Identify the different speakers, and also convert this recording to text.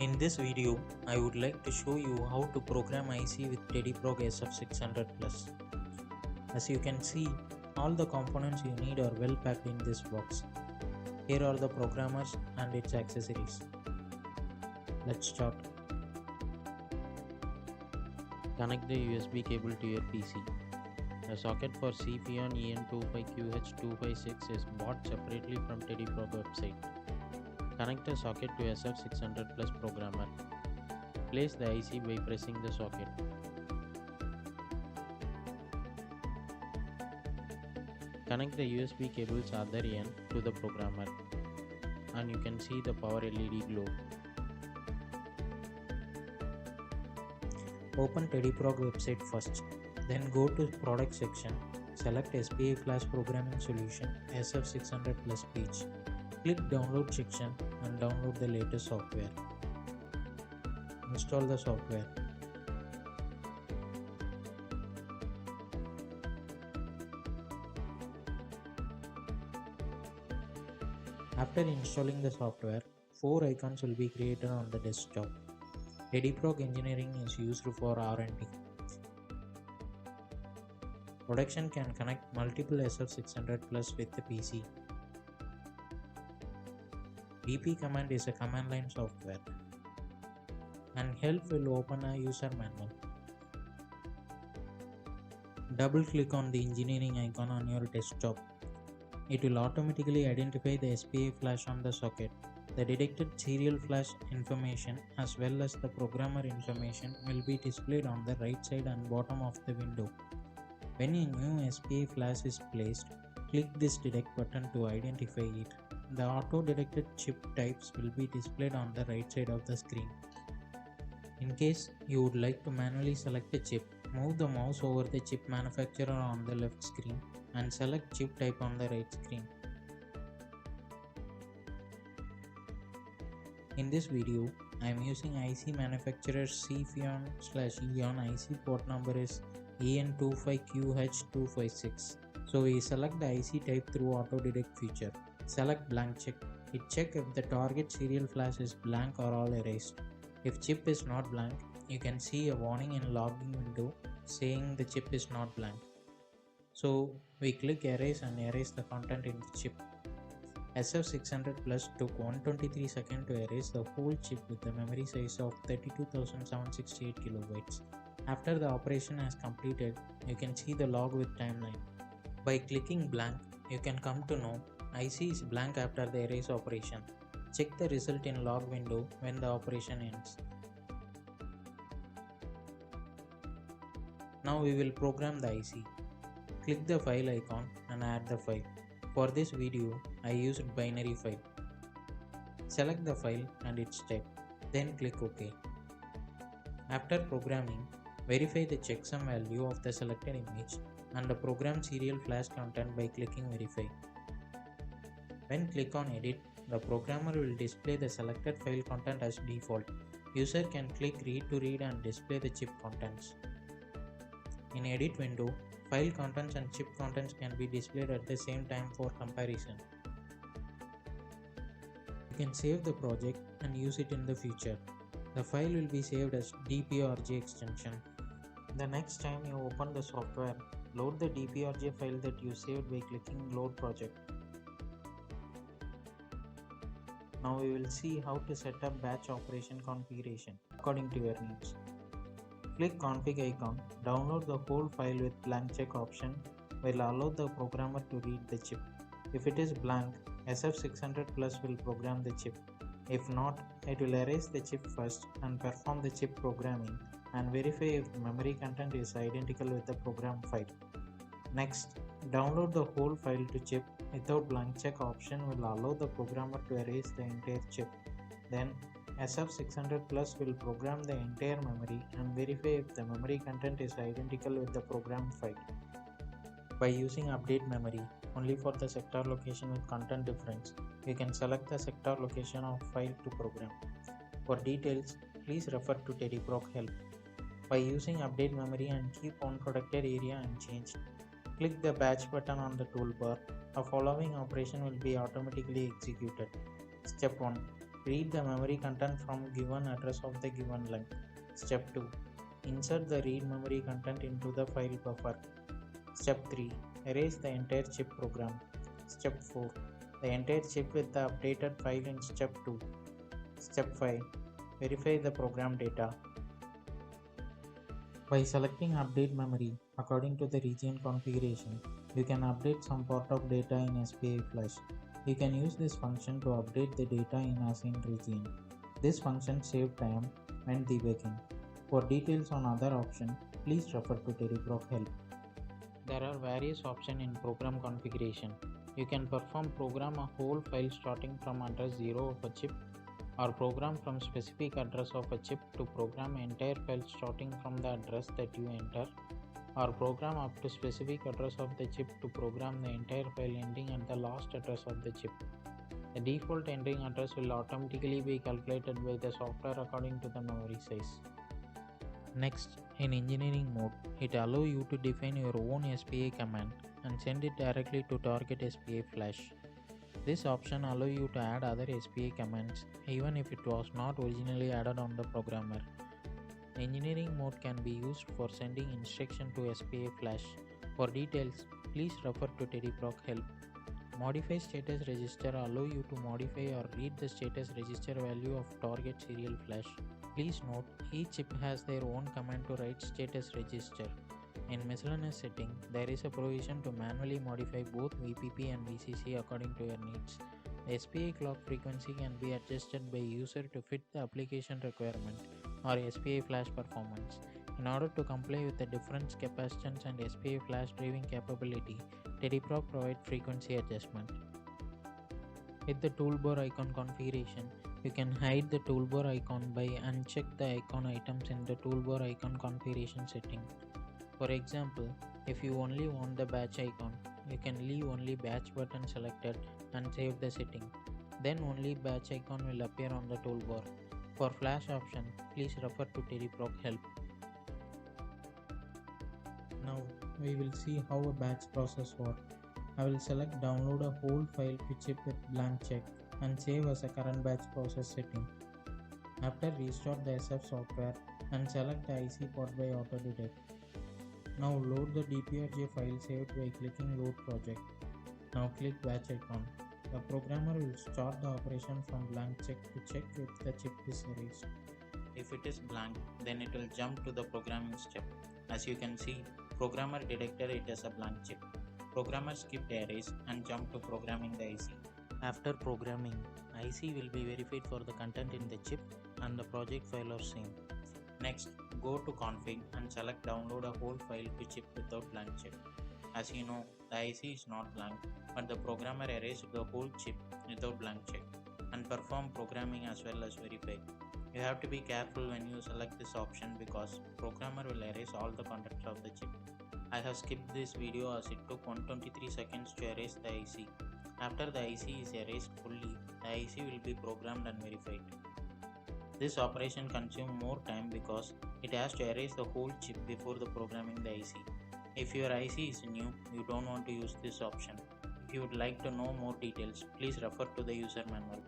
Speaker 1: In this video, I would like to show you how to program IC with DediProg SF600 Plus. As you can see, all the components you need are well packed in this box. Here are the programmers and its accessories. Let's start.
Speaker 2: Connect the USB cable to your PC. A socket for CPON EN25QH256 is bought separately from DediProg website. Connect the socket to SF600 Plus programmer. Place the IC by pressing the socket. Connect the USB cable's other end to the programmer and you can see the power LED glow.
Speaker 1: Open DediProg website first. Then go to product section. Select SPA Flash Programming Solution SF600 Plus page. Click download section and download the latest software. Install the software. After installing the software, 4 icons will be created on the desktop. DediProg engineering is used for R&D. Production can connect multiple SF600 Plus with the PC. DP command is a command line software. And help will open a user manual. Double click on the engineering icon on your desktop. It will automatically identify the SPA flash on the socket. The detected serial flash information as well as the programmer information will be displayed on the right side and bottom of the window. When a new SPA flash is placed, click this detect button to identify it. The auto-detected chip types will be displayed on the right side of the screen. In case you would like to manually select a chip, move the mouse over the chip manufacturer on the left screen and select chip type on the right screen. In this video, I am using IC manufacturer CPON/EON IC port number is EN25QH256. So we select the IC type through auto detect feature. Select blank check. It check if the target serial flash is blank or all erased. If chip is not blank, you can see a warning in login window saying the chip is not blank. So we click erase and erase the content in the chip. SF600 Plus took 123 seconds to erase the whole chip with a memory size of 32,768 kilobytes. After the operation has completed, you can see the log with timeline. By clicking blank, you can come to know IC is blank after the erase operation. Check the result in log window when the operation ends. Now we will program the IC. Click the file icon and add the file. For this video, I used binary file. Select the file and its type, then click OK. After programming, verify the checksum value of the selected image and the program serial flash content by clicking verify. When click on edit, the programmer will display the selected file content as default. User can click read to read and display the chip contents. In edit window, file contents and chip contents can be displayed at the same time for comparison. You can save the project and use it in the future. The file will be saved as DPRG extension. The next time you open the software, load the DPRG file that you saved by clicking load project. Now we will see how to set up batch operation configuration according to your needs. Click config icon, download the whole file with blank check option will allow the programmer to read the chip. If it is blank, SF600 Plus will program the chip. If not, it will erase the chip first and perform the chip programming and verify if the memory content is identical with the program file. Next, download the whole file to chip without blank check option will allow the programmer to erase the entire chip. Then SF600 Plus will program the entire memory and verify if the memory content is identical with the program file. By using update memory only for the sector location with content difference, you can select the sector location of file to program. For details, please refer to DediProg help. By using update memory and keep unprotected area unchanged, click the batch button on the toolbar. The following operation will be automatically executed. Step 1. Read the memory content from given address of the given length. Step 2. Insert the read memory content into the file buffer. Step 3. Erase the entire chip program. Step 4. The entire chip with the updated file in Step 2. Step 5. Verify the program data. By selecting update memory according to the region configuration, you can update some part of data in SPI flash. You can use this function to update the data in assigned region. This function saves time when debugging. For details on other options, please refer to DediProg help. There are various options in program configuration. You can program a whole file starting from address 0 of a chip, or program from specific address of a chip to program entire file starting from the address that you enter, or program up to specific address of the chip to program the entire file ending at the last address of the chip. The default ending address will automatically be calculated by the software according to the memory size. Next, in engineering mode, it allows you to define your own SPA command and send it directly to target SPA flash. This option allows you to add other SPA commands even if it was not originally added on the programmer. Engineering mode can be used for sending instruction to SPA flash. For details, please refer to DediProg help. Modify status register allow you to modify or read the status register value of target serial flash. Please note, each chip has their own command to write status register. In miscellaneous setting, there is a provision to manually modify both VPP and VCC according to your needs. The SPA clock frequency can be adjusted by user to fit the application requirement or SPA flash performance. In order to comply with the different capacitance and SPA flash driving capability, DediProg provides frequency adjustment. With the toolbar icon configuration, you can hide the toolbar icon by uncheck the icon items in the toolbar icon configuration setting. For example, if you only want the batch icon, you can leave only batch button selected and save the setting. Then only batch icon will appear on the toolbar. For flash option, please refer to DediProg help. Now we will see how a batch process works. I will select download a whole file to chip with blank check and save as a current batch process setting. After restart the SF software and select the IC port by auto detect. Now load the DPRJ file saved by clicking load project. Now click batch icon. The programmer will start the operation from blank check to check if the chip is erased. If it is blank, then it will jump to the programming step. As you can see, programmer detected it as a blank chip. Programmer skipped erase and jumped to programming the IC. After programming, IC will be verified for the content in the chip and the project file are same. Next, go to config and select download a whole file to chip without blank check. As you know, the IC is not blank, but the programmer erased the whole chip without blank check and perform programming as well as verify. You have to be careful when you select this option because programmer will erase all the contents of the chip. I have skipped this video as it took 123 seconds to erase the IC. After the IC is erased fully, the IC will be programmed and verified. This operation consumes more time because it has to erase the whole chip before the programming the IC. If your IC is new, you don't want to use this option. If you would like to know more details, please refer to the user manual.